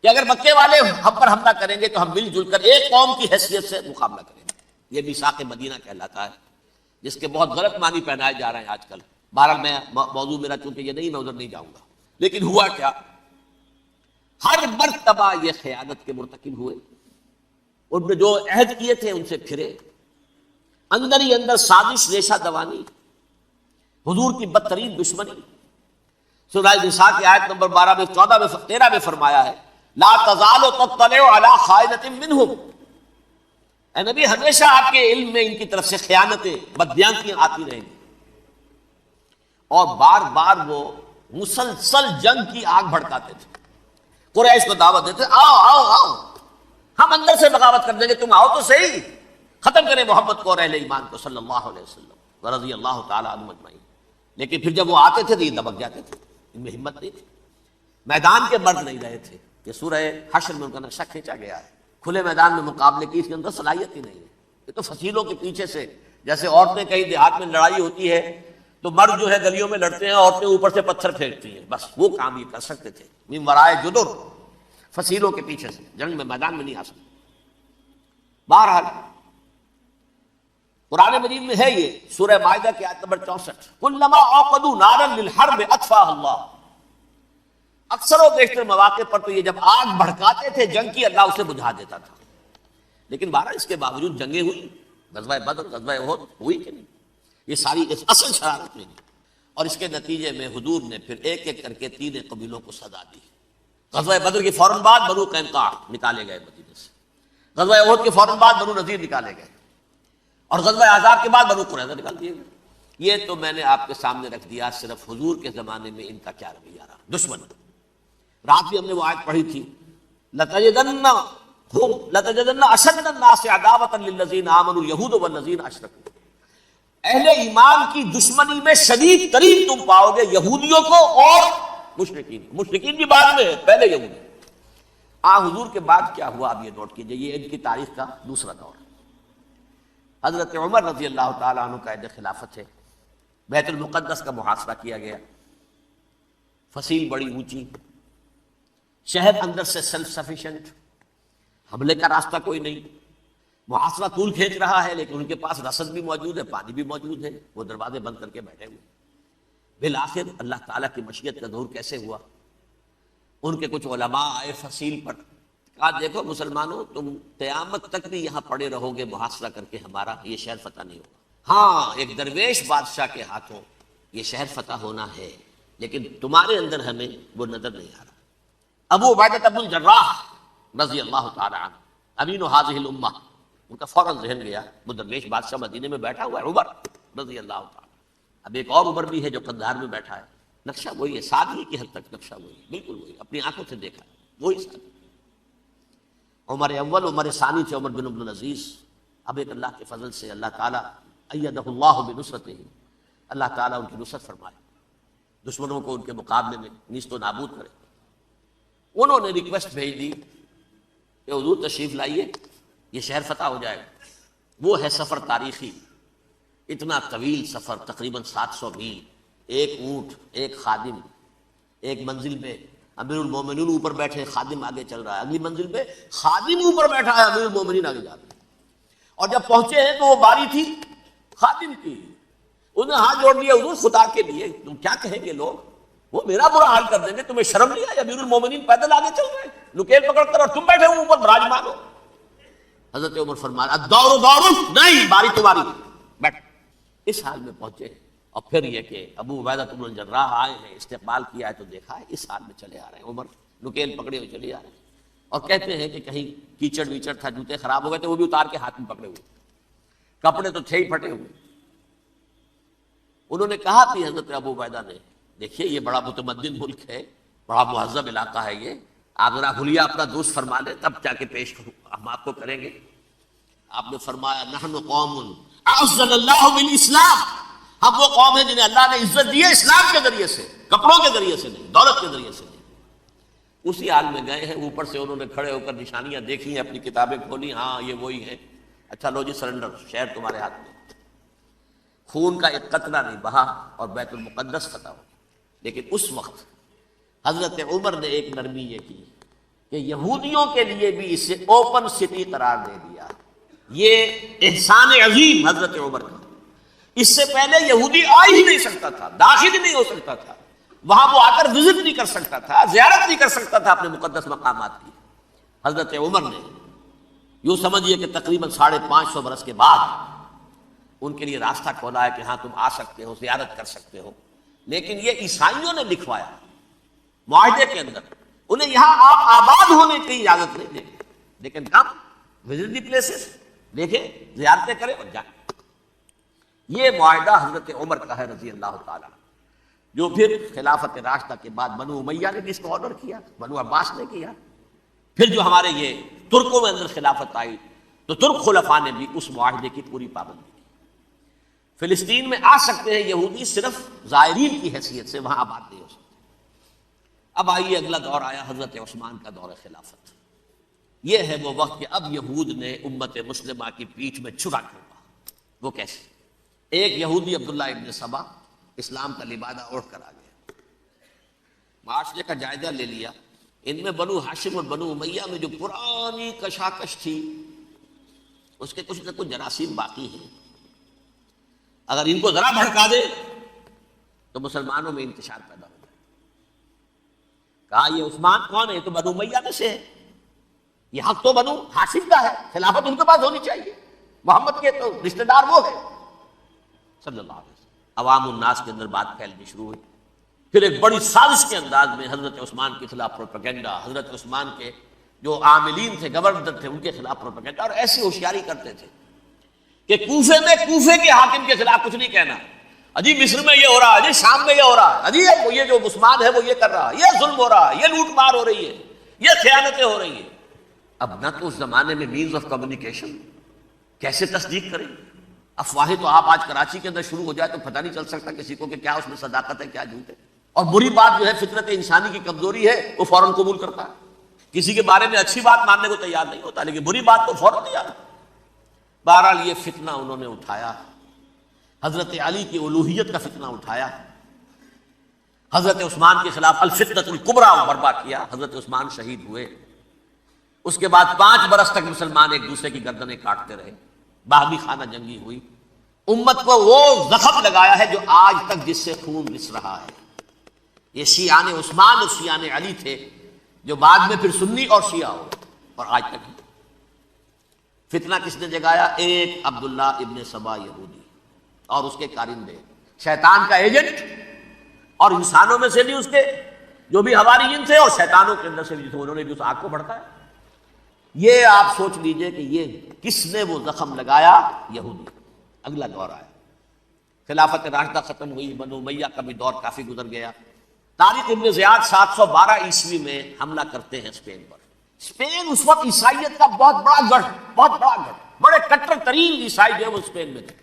کہ اگر مکے والے ہم پر حملہ کریں گے تو ہم مل جل کر ایک قوم کی حیثیت سے مقابلہ کریں گے۔ یہ میثاق مدینہ کہلاتا ہے، جس کے بہت غلط معنی پہنائے جا رہے ہیں آج کل۔ بہرحال میں موضوع میرا چونکہ یہ نہیں، میں ادھر نہیں جاؤں گا، لیکن ہوا کیا، ہر مرتبہ یہ خیانت کے مرتکب ہوئے، ان نے جو عہد کیے تھے ان سے پھرے، اندر ہی اندر سازش، ریشہ دوانی، حضور کی بدترین دشمنی۔ سورہ نساء کی آیت نمبر 12 میں، 14 میں، 13 میں فرمایا ہے لا تزال تطلع علی خائنۃ منہم، اے نبی ہمیشہ آپ کے علم میں ان کی طرف سے خیانتیں، بددیانتیاں آتی رہیں گی، اور بار بار وہ مسلسل جنگ کی آگ بھڑکاتے تھے، قریش کو دعوت دیتے، آؤ آؤ آؤ ہم اندر سے بغاوت کر دیں گے، تم آؤ تو صحیح، ختم کریں محمد کو اور اہل ایمان کو صلی اللہ علیہ وسلم رضی اللہ تعالی عنہم اجمعین۔ لیکن پھر جب وہ آتے تھے تو یہ دبک جاتے تھے، ان میں ہمت نہیں تھی، میدان کے مرد نہیں رہے تھے۔ یہ سورہ حشر میں ان کا نقشہ کھینچا گیا ہے، کھلے میدان میں مقابلے کی اس کے اندر صلاحیت ہی نہیں ہے۔ یہ تو فصیلوں کے پیچھے سے، جیسے عورتیں کہیں دیہات میں لڑائی ہوتی ہے تو مرد جو ہے گلیوں میں لڑتے ہیں، عورتیں اوپر سے پتھر پھینکتی ہیں، بس وہ کام یہ کر سکتے تھے، من ورائے جدر، فصیلوں کے پیچھے سے، جنگ میں میدان میں نہیں آ سکتے۔ بہرحال قرآن مجید میں ہے یہ سورہ مائدہ کی آیت نمبر 64، کلما اوقدوا نارا للحرب اطفاها اللہ، اکثر و بیشتر مواقع پر تو یہ جب آگ بھڑکاتے تھے جنگ کی، اللہ اسے بجھا دیتا تھا۔ لیکن بہرحال اس کے باوجود جنگیں ہوئی، غزوہ بدر، غزوہ احد ہوئی کہ نہیں، یہ ساری اس اصل شرارت میں نہیں، اور اس کے نتیجے میں حضور نے پھر ایک ایک کر کے 3 قبیلوں کو سزا دی۔ غزوہ بدر کے فوراً بعد بنو قینقاع نکالے گئے مدینے سے، غزوہ احد کے فوراً بعد بنو نذیر نکالے گئے، اور غزوہ احزاب کے بعد بنو قریظہ نکال دیے گئے۔ یہ تو میں نے آپ کے سامنے رکھ دیا صرف حضور کے زمانے میں ان کا کیا رویہ رہا، دشمن۔ رات بھی ہم نے وہ آیت پڑھی تھی، لَتَجِدَنَّ أَشَدَّ النَّاسِ عَدَاوَةً لِلَّذِينَ آمَنُوا الْيَهُودُ وَالَّذِينَ أَشْرَكُوا، اہل ایمان کی دشمنی میں شدید ترین تم پاؤ گے یہودیوں کو اور مشرکین۔ مشرکین بھی بعد میں، پہلے یہودی۔ حضور کے بعد کیا ہوا اب یہ نوٹ کیجئے، یہ ان کی تاریخ کا دوسرا دور ہے۔ حضرت عمر رضی اللہ تعالیٰ عنہ قائد خلافت ہے، بیت المقدس کا محاصرہ کیا گیا، فصیل بڑی اونچی، شہر اندر سے سیلف سفیشینٹ، حملے کا راستہ کوئی نہیں، محاصرہ طول کھینچ رہا ہے، لیکن ان کے پاس رسد بھی موجود ہے، پانی بھی موجود ہے، وہ دروازے بند کر کے بیٹھے ہوئے۔ بالآخر اللہ تعالیٰ کی مشیت کا ظہور کیسے ہوا، ان کے کچھ علماء آئے فصیل پر، کہا دیکھو مسلمانوں تم قیامت تک بھی یہاں پڑے رہو گے محاصرہ کر کے، ہمارا یہ شہر فتح نہیں ہوگا۔ ہاں ایک درویش بادشاہ کے ہاتھوں یہ شہر فتح ہونا ہے، لیکن تمہارے اندر ہمیں وہ نظر نہیں آ رہا۔ ابو عبیدہ بن الجراح رضی اللہ تعالی عنہ، امین هذه الامہ، ان کا فوراً ذہن گیا وہ درویش بادشاہ مدینے میں بیٹھا ہوا ہے عمر رضی اللہ تعالی۔ اب ایک اور عمر بھی ہے جو قندھار میں بیٹھا ہے، نقشہ وہی ہے، سادگی کی حد تک نقشہ وہی ہے، بالکل وہی، اپنی آنکھوں سے دیکھا وہی سادگی۔ عمر اول، عمر ثانی تھے عمر بن عبد العزیز۔ اب ایک اللہ کے فضل سے اللہ تعالیٰ ایدہ اللہ بنصرتہ، اللہ تعالیٰ ان کی نصرت فرمائے، دشمنوں کو ان کے مقابلے میں نیست و نابود کرے۔ انہوں نے ریکویسٹ بھیج دی کہ حضور تشریف لائیے، یہ شہر فتح ہو جائے گا۔ وہ ہے سفر تاریخی، اتنا طویل سفر، تقریباً 700 میل، ایک اونٹ، ایک خادم، ایک منزل میں امیر المومنین اوپر بیٹھے، خادم آگے چل رہا ہے، اگلی منزل پہ خادم اوپر بیٹھا ہے، امیر المومنین آگے جا رہے ہیں۔ اور جب پہنچے ہیں تو وہ باری تھی خادم کی، انہوں نے ہاتھ جوڑ لیا، حضور خدا کے لیے تم کیا کہیں گے لوگ، وہ میرا برا حال کر دیں گے، تمہیں شرم نہیں آئی؟ امیر المومنین پیدل آگے چل رہے ہیں نکیل پکڑ کر، اور تم بیٹھے ہو اوپر براجمان ہو۔ حضرت عمر فرمایا الدور دور، نہیں باری تمہاری، بیٹھ۔ اس حال میں پہنچے، اور پھر یہ کہ ابو عبیدہ بن الجراح آئے ہیں، استقبال کیا ہے تو دیکھا ہے، اس حال میں چلے آ رہے ہیں، عمر نکیل پکڑے ہوئے چلے آ رہے ہیں، اور کہتے ہیں کہ کہیں کیچڑ ویچڑ تھا، جوتے خراب ہو گئے تھے، وہ بھی اتار کے ہاتھ میں پکڑے ہوئے، کپڑے تو تھے ہی پھٹے ہوئے۔ انہوں نے کہا بھی حضرت ابو عبیدہ نے، دیکھیے یہ بڑا متمدن ملک ہے، بڑا مہذب علاقہ ہے یہ، آپ ذرا حلیہ اپنا دوست فرما لیں تب جا کے پیش ہم آپ کو کریں گے۔ آپ نے فرمایا نحن قوم اعزنا اللہ بالاسلام، ہم وہ قوم ہیں جنہیں اللہ نے عزت دی ہے اسلام کے ذریعے سے، کپڑوں کے ذریعے سے نہیں، دولت کے ذریعے سے نہیں۔ اسی حال میں گئے ہیں، اوپر سے انہوں نے کھڑے ہو کر نشانیاں دیکھی ہیں، اپنی کتابیں کھولی، ہاں یہ وہی ہیں، اچھا لو جی سرنڈر، شہر تمہارے ہاتھ میں۔ خون کا ایک قطرہ نہیں بہا اور بیت المقدس فتح ہو۔ لیکن اس وقت حضرت عمر نے ایک نرمی یہ کی کہ یہودیوں کے لیے بھی اسے اوپن سٹی قرار دے دیا۔ یہ احسان عظیم حضرت عمر کا، اس سے پہلے یہودی آ ہی نہیں سکتا تھا، داخل ہی نہیں ہو سکتا تھا، وہاں وہ آ کر وزٹ نہیں کر سکتا تھا، زیارت نہیں کر سکتا تھا اپنے مقدس مقامات کی۔ حضرت عمر نے یوں سمجھیے کہ تقریباً 550 برس کے بعد ان کے لیے راستہ کھولا ہے کہ ہاں تم آ سکتے ہو، زیارت کر سکتے ہو۔ لیکن یہ عیسائیوں نے لکھوایا معاہدے کے اندر، انہیں یہاں آپ آباد ہونے کی اجازت نہیں دیں، لیکن کم وزٹ دی پلیسز، دیکھیں زیارتیں کریں اور جائیں۔ یہ معاہدہ حضرت عمر کا ہے رضی اللہ تعالیٰ، جو پھر خلافت راشدہ کے بعد بنو امیہ نے بھی اس کو آرڈر کیا، بنو عباس نے کیا، پھر جو ہمارے یہ ترکوں میں اندر خلافت آئی تو ترک خلفاء نے بھی اس معاہدے کی پوری پابندی کی۔ فلسطین میں آ سکتے ہیں یہودی صرف زائرین کی حیثیت سے، وہاں آباد نہیں ہو سکتے۔ اب آئیے اگلا دور آیا حضرت عثمان کا دور خلافت۔ یہ ہے وہ وقت کہ اب یہود نے امت مسلمہ کی پیٹھ میں چھرا کھولا۔ وہ کیسے؟ ایک یہودی عبداللہ ابن سبا اسلام کا لبادہ اوڑھ کر آ گیا، معاشرے کا جائزہ لے لیا، ان میں بنو ہاشم اور بنو امیہ میں جو پرانی کشاکش تھی اس کے کچھ نہ کچھ جراثیم باقی ہیں، اگر ان کو ذرا بھڑکا دے تو مسلمانوں میں انتشار پیدا ہو جائے۔ کہا یہ عثمان کون ہے؟ یہ تو بنو امیہ میں سے ہے، یہ حق تو بنو ہاشم کا ہے، خلافت ان کے پاس ہونی چاہیے، محمد کے تو رشتہ دار وہ ہے صلی اللہ علیہ وسلم۔ عوام الناس کے اندر بات پھیلنی شروع ہوئی، پھر ایک بڑی سازش کے انداز میں حضرت عثمان کے خلاف پروپیگنڈا، حضرت عثمان کے جو عاملین تھے، گورنر تھے، ان کے خلاف پروپیگنڈا، اور ایسی ہوشیاری کرتے تھے کہ کوفے میں کوفے کے حاکم کے خلاف کچھ نہیں کہنا، اجی مصر میں یہ ہو رہا ہے، اجی شام میں یہ ہو رہا ہے، اجی یہ جو عثمان ہے وہ یہ کر رہا ہے، یہ ظلم ہو رہا ہے، یہ لوٹ مار ہو رہی ہے، یہ خیانتیں ہو رہی ہیں۔ اب نہ تو اس زمانے میں مینز آف کمیونیکیشن، کیسے تصدیق کریں؟ افواہیں تو آپ آج کراچی کے اندر شروع ہو جائے تو پتہ نہیں چل سکتا کسی کو کہ کیا اس میں صداقت ہے کیا جھوٹ ہے، اور بری بات جو ہے فطرت انسانی کی کمزوری ہے وہ فوراً قبول کرتا ہے، کسی کے بارے میں اچھی بات ماننے کو تیار نہیں ہوتا لیکن بری بات تو فوراً تیار ہے۔ بہرحال یہ فتنہ انہوں نے اٹھایا، حضرت علی کی الوہیت کا فتنہ اٹھایا، حضرت عثمان کے خلاف الفتنۃ الکبریٰ برپا کیا، حضرت عثمان شہید ہوئے۔ اس کے بعد 5 برس تک مسلمان ایک دوسرے کی گردنیں کاٹتے رہے، باہمی خانہ جنگی ہوئی، امت کو وہ زخم لگایا ہے جو آج تک جس سے خون رس رہا ہے۔ یہ شیعان عثمان اور شیعان علی تھے جو بعد میں پھر سنی اور شیعہ ہو، اور آج تک فتنہ کس نے جگایا؟ ایک عبداللہ ابن سبا یہودی اور اس کے کارندے، شیطان کا ایجنٹ، اور انسانوں میں سے بھی اس کے جو بھی حواریین تھے اور شیطانوں کے اندر سے بھی تھے، انہوں نے بھی اس آگ کو بھڑکایا۔ یہ آپ سوچ لیجئے کہ یہ کس نے وہ زخم لگایا؟ یہودی۔ اگلا دور آیا، خلافت راشدہ ختم ہوئی، بنو امیہ کا بھی دور کافی گزر گیا۔ طارق ابن زیاد 712 عیسوی میں حملہ کرتے ہیں اسپین پر۔ اسپین اس وقت عیسائیت کا بہت بڑا گڑھ، بڑے کٹر ترین عیسائی جو ہے وہ اسپین میں تھے،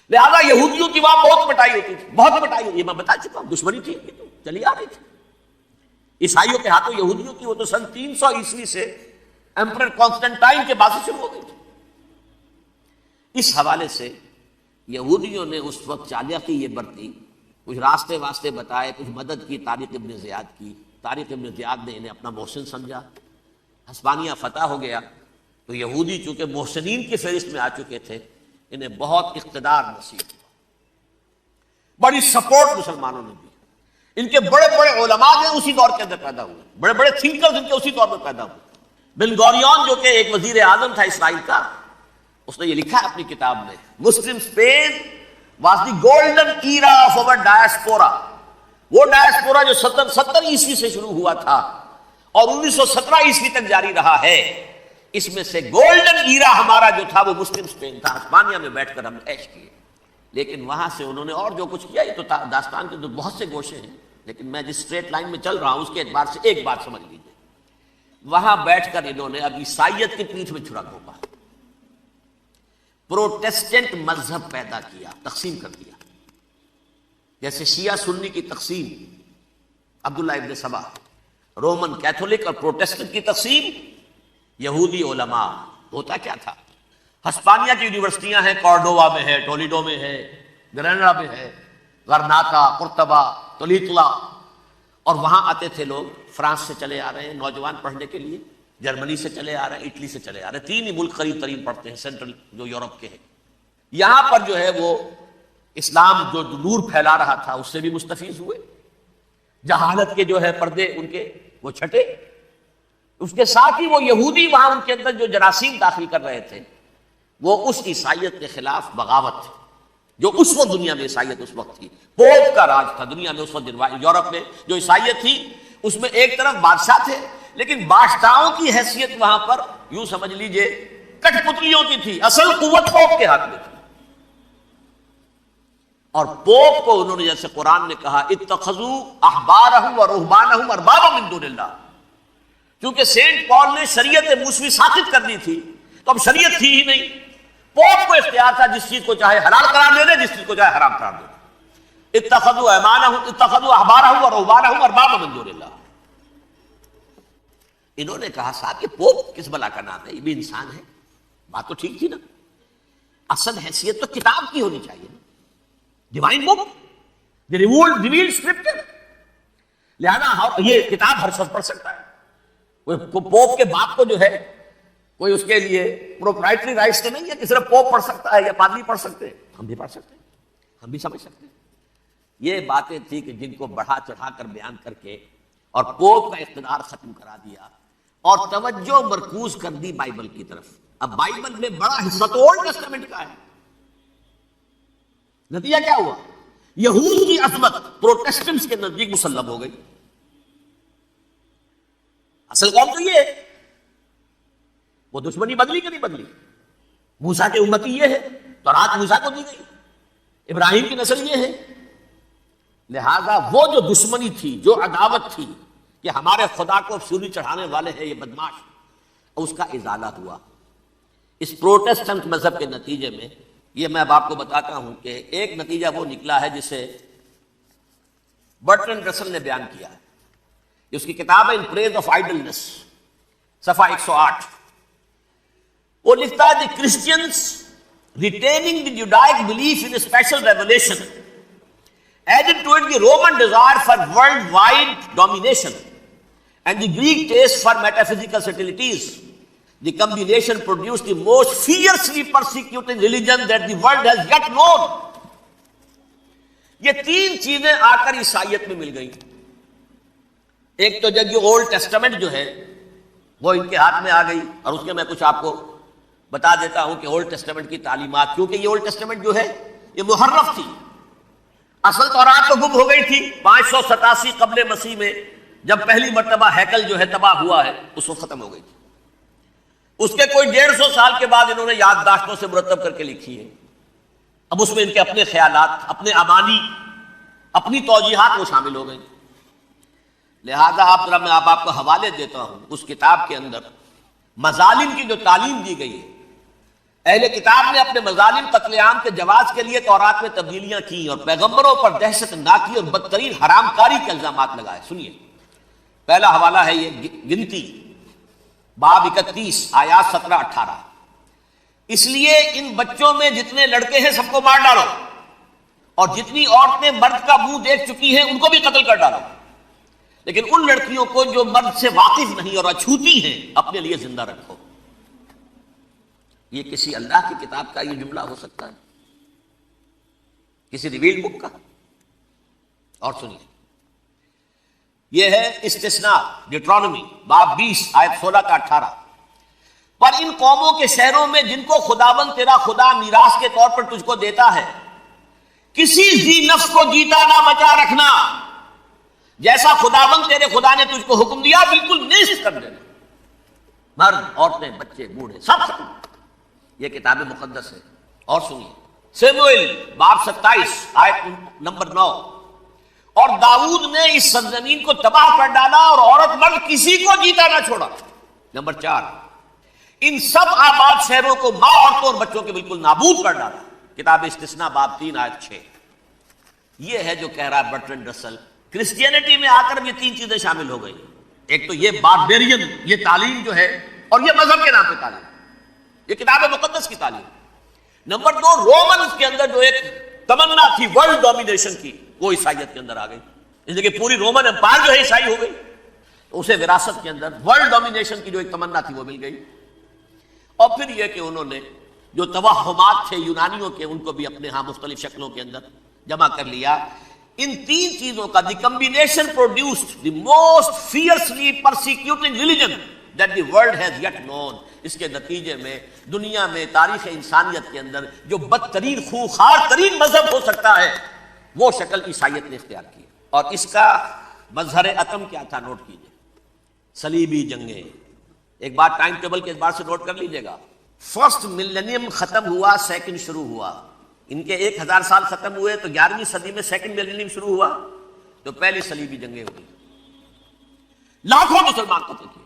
لہذا یہودیوں کی وہاں بہت پٹائی ہوتی تھی، بہت پٹائی ہوئی، یہ میں بتا چکا ہوں، دشمنی تھی تو چلی آ رہی تھی عیسائیوں کے ہاتھوں یہودیوں کی، وہ تو سن 300 عیسوی سے ایمپرر کانسٹنٹائن کے بعد سے شروع ہو گئی تھی۔ اس حوالے سے یہودیوں نے اس وقت چالاکی یہ برتی، کچھ راستے واسطے بتائے، کچھ مدد کی طارق ابن زیاد کی۔ طارق ابن زیاد نے انہیں اپنا محسن سمجھا، ہسپانیہ فتح ہو گیا تو یہودی چونکہ محسنین کی فہرست میں آ چکے تھے، انہیں بہت اقتدار نصیب ہوا۔ بڑی سپورٹ مسلمانوں نے دی. ان کے بڑے بڑے علماء جو اسی دور کے اندر پیدا ہوئے, بڑے بڑے تھنکرز ان کے اسی دور میں پیدا ہوئے. بن گوریون جو کہ ایک وزیر اعظم تھا اسرائیل کا, اس نے یہ لکھا ہے اپنی کتاب میں, Muslim Spain was the golden era of our diaspora. وہ ڈائسپورا جو 70 عیسوی سے شروع ہوا تھا اور 1917 عیسوی تک جاری رہا ہے, اس میں سے گولڈن ایرا ہمارا جو تھا وہ مسلم اسپین تھا. ہسپانیہ میں بیٹھ کر ہم نے عیش کیے, لیکن وہاں سے انہوں نے اور جو کچھ کیا, یہ تو داستان کے تو بہت سے گوشے ہیں, لیکن میں جس اسٹریٹ لائن میں چل رہا ہوں اس کے اعتبار سے ایک بات سمجھ لیجیے. وہاں بیٹھ کر انہوں نے اب عیسائیت کی پیٹھ میں چھڑا گھونپا, پروٹیسٹنٹ مذہب پیدا کیا, تقسیم کر دیا. جیسے شیعہ سنی کی تقسیم, عبداللہ ابن سبا, رومن کیتھولک اور پروٹیسٹنٹ کی تقسیم, یہودی علماء. ہوتا کیا تھا, ہسپانیہ کی یونیورسٹیاں ہیں, کارڈووا میں ہے, ٹولیڈو میں ہے, گریناڈا میں ہے, غرناطہ, قرطبہ, تولیتلا, اور وہاں آتے تھے لوگ. فرانس سے چلے آ رہے ہیں نوجوان پڑھنے کے لیے, جرمنی سے چلے آ رہے ہیں, اٹلی سے چلے آ رہے ہیں. 3 ہی ملک قریب ترین پڑھتے ہیں سینٹرل جو یورپ کے ہیں. یہاں پر جو ہے وہ اسلام جو نور پھیلا رہا تھا اس سے بھی مستفیض ہوئے. جہالت کے جو ہے پردے ان کے وہ چھٹے. اس کے ساتھ ہی وہ یہودی وہاں ان کے اندر جو جراثیم داخل کر رہے تھے وہ اس عیسائیت کے خلاف بغاوت تھی جو اس وقت دنیا میں عیسائیت اس وقت تھی. پوپ کا راج تھا دنیا میں اس وقت. یورپ میں جو عیسائیت تھی اس میں ایک طرف بادشاہ تھے, لیکن بادشاہوں کی حیثیت وہاں پر یوں سمجھ لیجئے کٹ پتلیوں کی تھی. اصل قوت پوپ کے ہاتھ میں تھی. اور پوپ کو انہوں نے, جیسے قرآن نے کہا, اتخذوا احبارهم ورهبانهم اربابا من دون اللہ. کیونکہ سینٹ پال نے شریعت موسوی ساقط کر دی تھی تو اب شریعت تھی ہی نہیں. پوپ کو اختیار تھا جس چیز کو چاہے حلال قرار دے دے, جس چیز کو چاہے حرام قرار دے دے. اتخذوا احبارهم ورهبانهم اربابا من دون اللہ. انہوں نے کہا صاحب یہ پوپ کس بلا کا نام ہے, یہ بھی انسان ہے. بات تو ٹھیک تھی نا, اصل حیثیت تو کتاب کی ہونی چاہیے, ڈیوائن بک, دی ریویلڈ اسکرپچر. لہذا یہ کتاب ہر شخص پڑھ سکتا ہے. پوپ کے باپ کو جو ہے کوئی اس کے لیے پروپرائٹری رائٹس تو نہیں ہے کہ صرف پوپ پڑھ سکتا ہے یا پادری پڑھ سکتے ہیں. ہم بھی پڑھ سکتے ہیں, ہم بھی سمجھ سکتے ہیں. یہ باتیں تھی کہ جن کو بڑھا چڑھا کر بیان کر کے اور پوپ کا اقتدار ختم کرا دیا اور توجہ مرکوز کر دی بائبل کی طرف. اب بائبل میں بڑا حصہ تو اولڈ ٹیسٹمنٹ کا ہے. نتیجہ کیا ہوا, یہود کی عظمت پروٹیسٹنٹس کے نزدیک مسلم ہو گئی. اصل قوم تو یہ ہے, وہ دشمنی بدلی کہ نہیں بدلی. موسیٰ کے امتی یہ ہے, تورات موسیٰ کو دی گئی, ابراہیم کی نسل یہ ہے. لہذا وہ جو دشمنی تھی, جو عداوت تھی کہ ہمارے خدا کو سولی چڑھانے والے ہیں یہ بدماش, اس کا ازالہ ہوا اس پروٹیسٹنٹ مذہب کے نتیجے میں. یہ میں اب آپ کو بتاتا ہوں کہ ایک نتیجہ وہ نکلا ہے جسے برٹرنڈ رسل نے بیان کیا ہے. اس کی کتاب ہے ان پریز آف آئیڈلنس, صفحہ 108. وہ لکھتا ہے the Christians retaining the Judaic belief in special revelation added to it the Roman desire for worldwide domination and the Greek taste for metaphysical subtleties. The combination produced the most fiercely persecuted religion that the world has yet known. یہ 3 چیزیں آ کر عیسائیت میں مل گئیں. ایک تو جب یہ اولڈ ٹیسٹمنٹ جو ہے وہ ان کے ہاتھ میں آ گئی, اور اس کے میں کچھ آپ کو بتا دیتا ہوں کہ اولڈ ٹیسٹمنٹ کی تعلیمات, کیونکہ یہ اولڈ ٹیسٹمنٹ جو ہے یہ محرف تھی. اصل تورات تو گم ہو گئی تھی 587 قبل مسیح میں, جب پہلی مرتبہ ہیکل جو ہے تباہ ہوا ہے, اس وقت ختم ہو گئی تھی. اس کے کوئی 150 سال کے بعد انہوں نے یادداشتوں سے مرتب کر کے لکھی ہے. اب اس میں ان کے اپنے خیالات, اپنے امانی, اپنی توجیحات وہ شامل ہو گئی. لہذا میں آپ کو حوالے دیتا ہوں اس کتاب کے اندر مظالم کی جو تعلیم دی گئی ہے. اہل کتاب نے اپنے مظالم قتل عام کے جواز کے لیے تورات میں تبدیلیاں کی اور پیغمبروں پر دہشت ناکی اور بدترین حرام کاری کے الزامات لگائے. سنیے, پہلا حوالہ ہے یہ گنتی باب 31 آیات 17-18. اس لیے ان بچوں میں جتنے لڑکے ہیں سب کو مار ڈالو, اور جتنی عورتیں مرد کا منہ دیکھ چکی ہیں ان کو بھی قتل کر ڈالو, لیکن ان لڑکیوں کو جو مرد سے واقف نہیں اور اچھوتی ہیں اپنے لیے زندہ رکھو. یہ کسی اللہ کی کتاب کا یہ جملہ ہو سکتا ہے, کسی ریویلڈ بک کا؟ اور سنیے، یہ ہے استثناء ڈیٹرانومی باب 20 آیت 16 کا 18۔ پر ان قوموں کے شہروں میں جن کو خداوند تیرا خدا میراث کے طور پر تجھ کو دیتا ہے، کسی ذی نفس کو جیتا نہ بچا رکھنا، جیسا خداوند تیرے خدا نے تجھ کو حکم دیا بالکل نیست کر دینا، مرد عورتیں بچے بوڑھے سب ختم۔ یہ کتاب مقدس ہے۔ اور سنیے سموئیل باب 27 آیت نمبر 9، اور داؤد نے اس سرزمین کو تباہ کر ڈالا اور عورت مرد کسی کو جیتا نہ چھوڑا۔ نمبر 4، ان سب آباد شہروں کو ماں عورتوں اور بچوں کے بالکل نابود کر ڈالا۔ کتاب استثناء باب 3 آیت 6۔ یہ ہے جو کہہ رہا ہے برٹرنڈ رسل، کرسچینٹی میں آ کر یہ تین چیزیں شامل ہو گئی، ایک تو یہ باربیرین یہ تعلیم جو ہے، اور یہ مذہب کے نام پہ تعلیم، یہ کتاب مقدس کی تعلیم۔ نمبر 2، رومنز کے اندر جو ایک تمنا تھی ورلڈ ڈومینیشن کی، وہ عیسائیت کے اندر آ گئی، اس لیے کہ پوری رومن امپائر جو ہے عیسائی ہو گئی، تو اسے وراثت کے اندر ورلڈ ڈومینیشن کی جو ایک تمنا تھی وہ مل گئی۔ اور پھر یہ کہ انہوں نے جو توہمات تھے یونانیوں کے، ان کو بھی اپنے ہاں مختلف شکلوں کے اندر جمع کر لیا۔ ان تین چیزوں کا the combination produced the most fiercely persecuting religion that the world has yet known. اس کے نتیجے میں دنیا میں تاریخ انسانیت کے اندر جو بدترین خوخار ترین مذہب ہو سکتا ہے، وہ شکل عیسائیت نے اختیار کی۔ اور اس کا مظہر عتم کیا تھا، نوٹ کیجئے، صلیبی جنگیں۔ ایک بات ٹائم ٹیبل کے اعتبار سے نوٹ کر لیجئے گا، فرسٹ ملینیم ختم ہوا، سیکنڈ شروع ہوا۔ ان کے 1000 سال ختم ہوئے تو 11ویں صدی میں سیکنڈ ملینیم شروع ہوا، تو پہلی صلیبی جنگیں ہوئی، لاکھوں مسلمان قتل کیے۔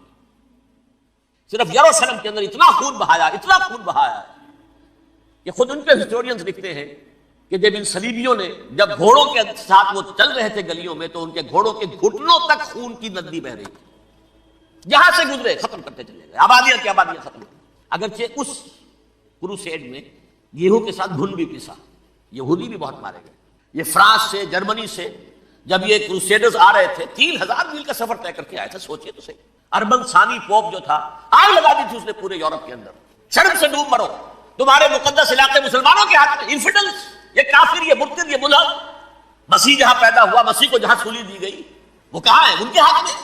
صرف یروشلم کے اندر اتنا خون بہایا ہے کہ خود ان کے ہسٹورینز لکھتے ہیں کہ جب ان صلیبیوں نے جب گھوڑوں کے ساتھ وہ چل رہے تھے گلیوں میں، تو ان کے گھوڑوں کے گھٹنوں تک خون کی ندی بہ رہی تھی، جہاں سے گزرے ختم کرتے چلے گئے، آبادیاں کی آبادیاں ختم ہوئی۔ اگرچہ اس کروسیڈ میں گیہوں کے ساتھ گھن بھی پسا، یہودی بھی بہت مارے گئے۔ یہ فرانس سے، جرمنی سے جب یہ کروسیڈرز آ رہے تھے، 3000 میل کا سفر طے کر کے آئے تھے، سوچئے تو صحیح۔ اربن ثانی پوپ جو تھا، آگ لگا دی تھی اس نے پورے یورپ کے اندر، شرم سے ڈوب مرو، تمہارے مقدس علاقے مسلمانوں کے ہاتھ میں، انفیڈلز، یہ کافر، یہ مرتد، یہ ملحد۔ مسیح جہاں پیدا ہوا، مسیح کو جہاں سولی دی گئی، وہ کہاں ہے؟ ان کے ہاتھ میں۔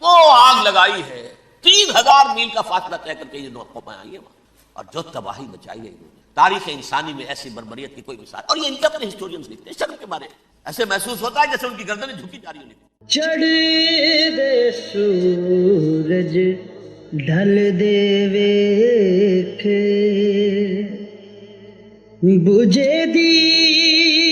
وہ آگ لگائی ہے، 3000 میل کا فاصلہ طے کر کے یہ قومیں آئی ہیں وہاں، اور جو تباہی مچائی ہے انہوں نے۔ تاریخ انسانی میں ایسی بربریت کی کوئی مثال، اور یہ ان کے اپنے ہسٹورینز لکھتے ہیں شرم کے بارے، ایسے محسوس ہوتا ہے جیسے ان کی گردنیں جھکی جا رہی ہوں۔ چڑھ دے سورج ڈھل دے ویکھے، بجھے دیوے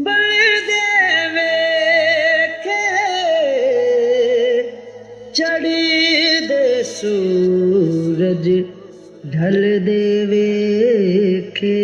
بڑھ دے ویکھے، چڑھ دے سورج ڈھل دے ویکھے۔